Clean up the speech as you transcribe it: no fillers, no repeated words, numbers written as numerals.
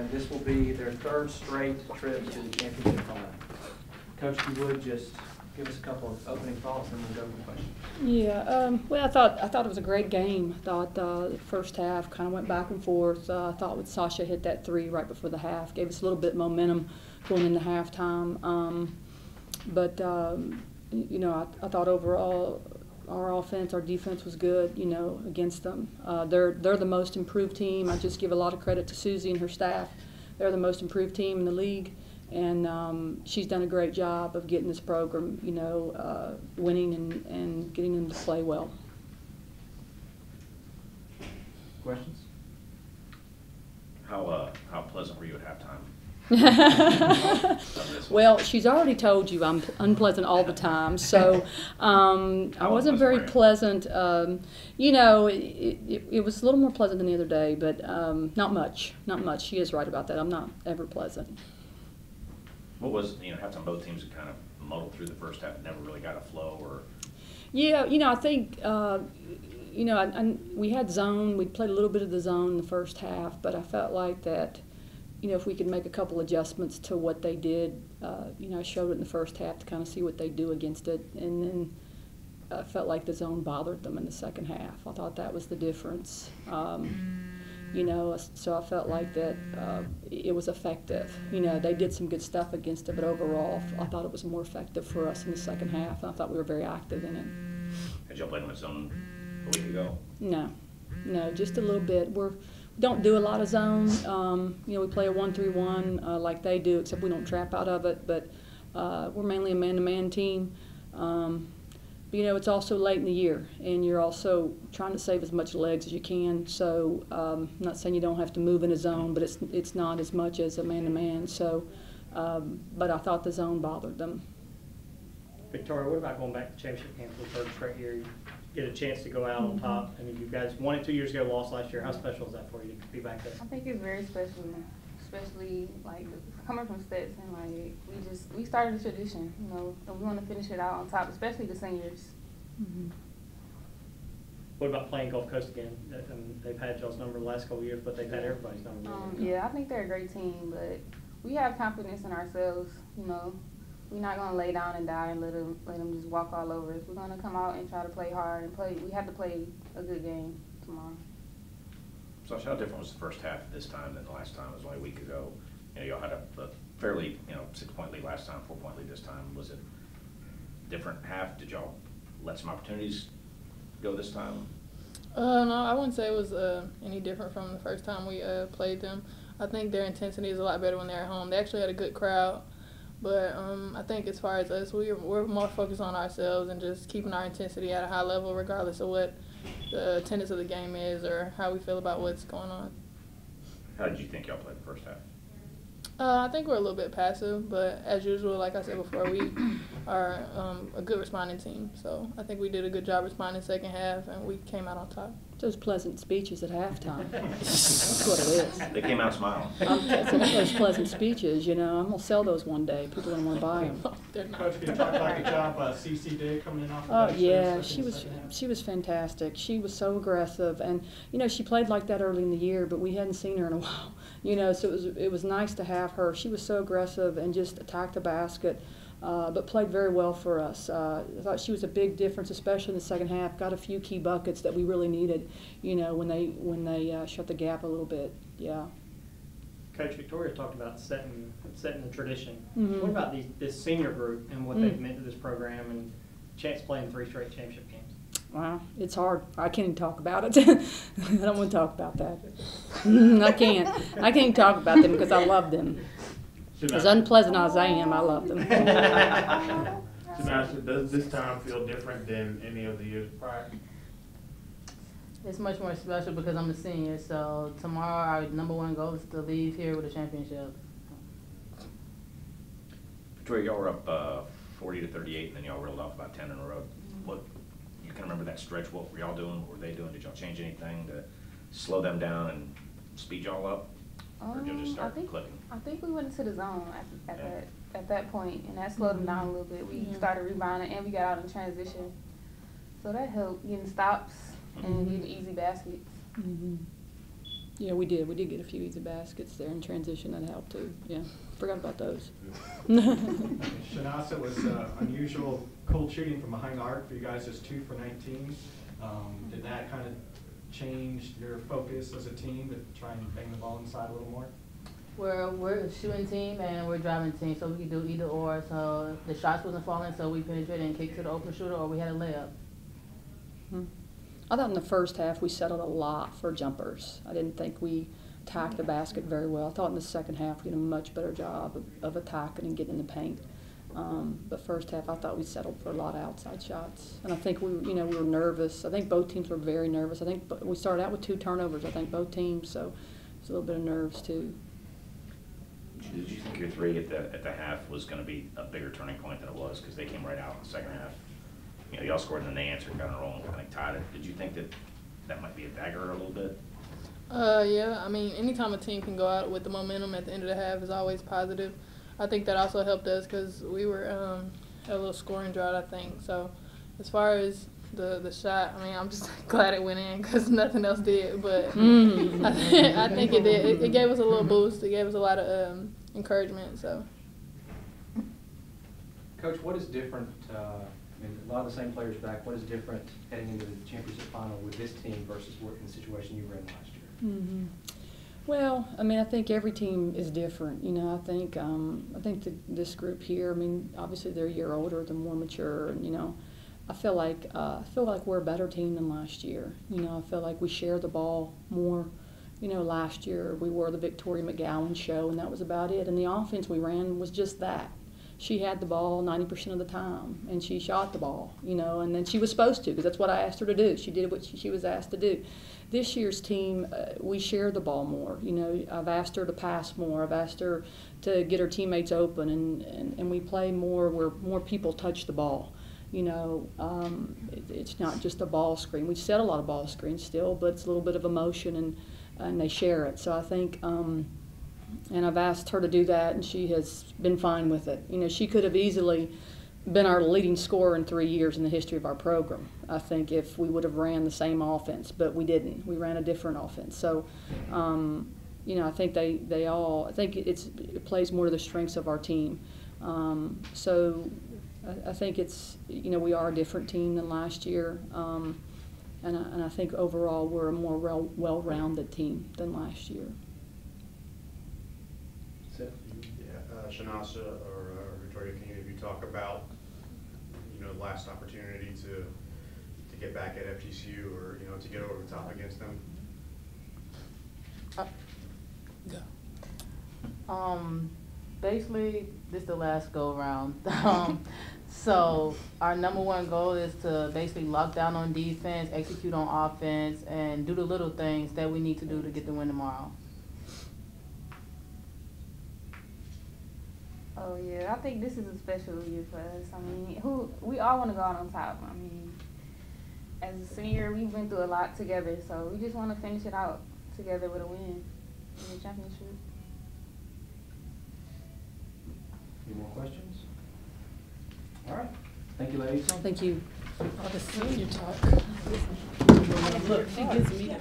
and this will be their third straight trip to the championship final. Coach, if you would just give us a couple of opening thoughts, and we'll go for questions. Yeah, well, I thought it was a great game. I thought the first half kind of went back and forth. I thought with Sasha hit that 3 right before the half, gave us a little bit of momentum going into halftime. But you know, I thought overall our offense, our defense was good, you know, against them. They're the most improved team. I just give a lot of credit to Susie and her staff. They're the most improved team in the league, and she's done a great job of getting this program, you know, winning and getting them to play well. Questions? How pleasant were you at halftime? Well, she's already told you I'm unpleasant all the time, so I wasn't very pleasant. You know, it was a little more pleasant than the other day, but not much. Not much. She is right about that. I'm not ever pleasant. What was, you know, halftime both teams kind of muddled through the first half, never really got a flow, or? Yeah, you know, I think, you know, we had zone. We played a little bit of the zone in the first half, but I felt like that, you know, if we could make a couple adjustments to what they did, you know, I showed it in the first half to kind of see what they do against it, and then I felt like the zone bothered them in the second half. I thought that was the difference. You know, so I felt like that it was effective. You know, they did some good stuff against it, but overall, I thought it was more effective for us in the second half. I thought we were very active in it. Had y'all played them at zone a week ago? No, just a little bit. We don't do a lot of zone. You know, we play a 1-3-1 like they do, except we don't trap out of it. But we're mainly a man-to-man team. But, you know, it's also late in the year, and you're also trying to save as much legs as you can. So I'm not saying you don't have to move in a zone, but it's not as much as a man-to-man. So, but I thought the zone bothered them. Victoria, what about going back to championship camp for the third straight year? You get a chance to go out on top. I mean, you guys won it 2 years ago, lost last year. How special is that for you to be back there? I think it's very special, especially like coming from Stetson. Like we started a tradition, you know, and we want to finish it out on top, especially the seniors. Mm-hmm. What about playing Gulf Coast again? They've had y'all's number the last couple of years, but they've had everybody's number. Yeah, I think they're a great team, but we have confidence in ourselves. You know, we're not gonna lay down and die and let them just walk all over us. We're gonna come out and try to play hard and play. We have to play a good game tomorrow. So how different was the first half this time than the last time? It was only a week ago. You know, y'all had a fairly, you know, 6-point lead last time, 4-point lead this time. Was it different half? Did y'all let some opportunities go this time? No, I wouldn't say it was any different from the first time we played them. I think their intensity is a lot better when they're at home. They actually had a good crowd, but I think as far as us, we're more focused on ourselves and just keeping our intensity at a high level regardless of what the attendance of the game is or how we feel about what's going on. How did you think y'all played the first half? I think we're a little bit passive, but as usual, like I said before, we are a good responding team. So I think we did a good job responding second half, and we came out on top. Those pleasant speeches at halftime. That's what it is. They came out smiling. Those pleasant speeches, you know, I'm going to sell those one day. People don't want to buy them. Coach, can you talk about the job CC did coming in off the bench? Yeah, she was fantastic. She was so aggressive, and you know, she played like that early in the year, but we hadn't seen her in a while. You know, so it was nice to have her. She was so aggressive and just attacked the basket, but played very well for us. I thought she was a big difference, especially in the second half. Got a few key buckets that we really needed, you know, when they shut the gap a little bit. Yeah. Coach, Victoria talked about setting the tradition. Mm-hmm. What about this senior group and what they've meant to this program and chance playing 3 straight championship games? Wow, it's hard. I can't even talk about it. I don't want to talk about that. I can't even talk about them because I love them. As unpleasant as I am, I love them. Does this time feel different than any of the years prior? It's much more special because I'm a senior, so tomorrow our #1 goal is to leave here with a championship. Victoria, y'all were up 40-38, and then y'all reeled off about 10 in a row. What, you can remember that stretch? What were y'all doing? What were they doing? Did y'all change anything to slow them down and speed y'all up? Or did y'all just start clicking? I think we went into the zone at that point, and that slowed them down a little bit. We started rebounding, and we got out in transition. So that helped getting stops and getting easy baskets. Yeah, we did. We did get a few easy baskets there in transition. That helped too. Yeah, forgot about those. Shanasa was unusual cold shooting from behind the arc for you guys, just 2 for 19. Did that kind of change your focus as a team to try and bang the ball inside a little more? We're a shooting team and we're a driving team, so we can do either or. So the shots wasn't falling, so we penetrated and kicked to the open shooter, or we had a layup. I thought in the first half we settled a lot for jumpers. I didn't think we attacked the basket very well. I thought in the second half we did a much better job of attacking and getting in the paint. But first half I thought we settled for a lot of outside shots. And I think we were nervous. I think both teams were very nervous. I think we started out with 2 turnovers, I think both teams, so it's a little bit of nerves too. Did you think your 3 at the half was going to be a bigger turning point than it was, because they came right out in the second half? You know, y'all scored and then they answered, got on a roll, and I think tied it. Did you think that might be a dagger a little bit? Yeah, I mean, anytime a team can go out with the momentum at the end of the half is always positive. I think that also helped us because we were had a little scoring drought, I think. So as far as the shot, I mean, I'm just glad it went in because nothing else did. But I think it did. It gave us a little boost. It gave us a lot of encouragement. So, Coach, what is different? I mean, a lot of the same players back. What is different heading into the championship final with this team versus in the situation you were in last year? Well, I mean, I think every team is different. You know, I think this group here. I mean, obviously they're a year older, they're more mature, and I feel like we're a better team than last year. I feel like we share the ball more. Last year we were the Victoria McGowan show, and that was about it. And the offense we ran was just that. She had the ball 90% of the time, and she shot the ball, and then she was supposed to, because that's what I asked her to do. She did what she was asked to do. This year's team, we share the ball more. I've asked her to pass more. I've asked her to get her teammates open, and we play more where more people touch the ball. It's not just a ball screen. We set a lot of ball screens still, but it's a little bit of emotion, and they share it. So I think, and I've asked her to do that, and she has been fine with it. She could have easily been our leading scorer in 3 years in the history of our program, I think, if we would have ran the same offense, but we didn't. We ran a different offense. So, I think I think it plays more to the strengths of our team. So I think it's, we are a different team than last year, and I think overall we're a more well-rounded team than last year. Shanasa or Victoria, can you talk about the last opportunity to get back at FGCU or to get over the top against them? Basically, this is the last go around. So our #1 goal is to basically lock down on defense, execute on offense, and do the little things that we need to do to get the win tomorrow. Oh yeah, I think this is a special year for us. I mean, we all want to go out on top. I mean, as a senior, we've been through a lot together, so we just want to finish it out together with a win in the championship. Any more questions? All right. Thank you, ladies. Thank you. all the senior talk. Look, she gives me the